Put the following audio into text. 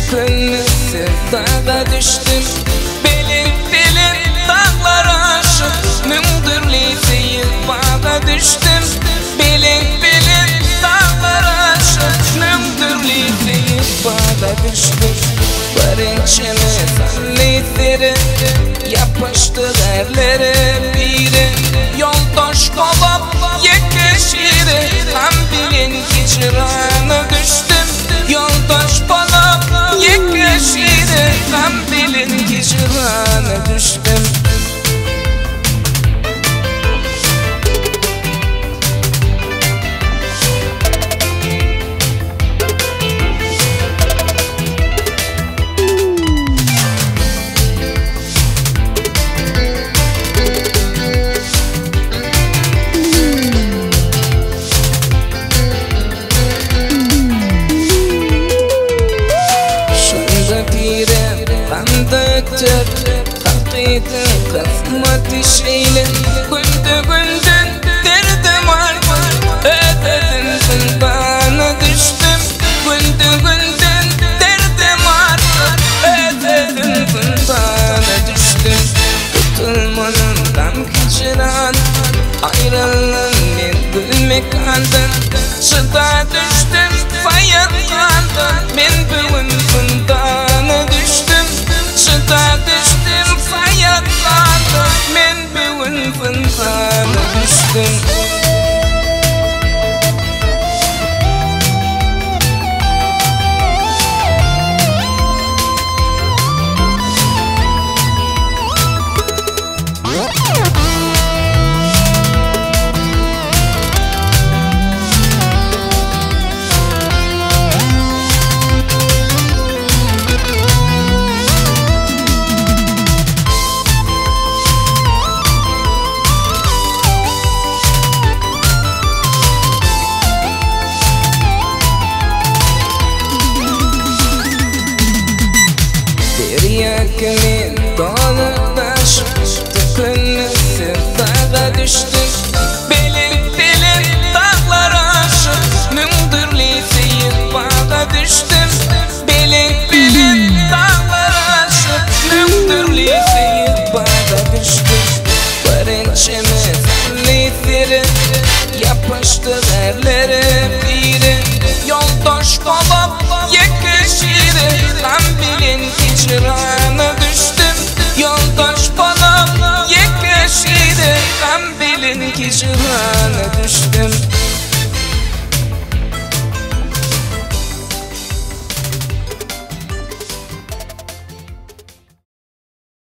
Tıkını sevdağa düştüm. Belin dağlara aşık Mündürlü seyir bağa düştüm. Belin dağlara aşık Mündürlü seyir bağa düştüm. Barınçını zannetleri yapıştı derlere biri. Yoldaş olup yekleşiri hem bilin hicrana düştüm. Yoldaş olup yekleşiri hem bilin hicrana düştüm. Hakkıydı kafmat şeyle gündün derdim artık ödedin bana düştüm. Gündün derdim artık ödedin bana düştüm. Tutulmanından hicran ayrılın ben gülmek andın. Çıda düştüm fayatlandım ben bugün bundana düştüm. Çıda düştüm fayatlandım ben bugün bundana düştüm. Yakın dolu taş tıkını sevdağa düştüm. Belin dağlara aşık Mündürlü seyir bağa düştüm. Belin dağlara aşık Mündürlü seyir bağa düştüm. Barınçını zannetleri yapıştı derlere biri. Yoldaş olup yekleşiri hem bilin hicran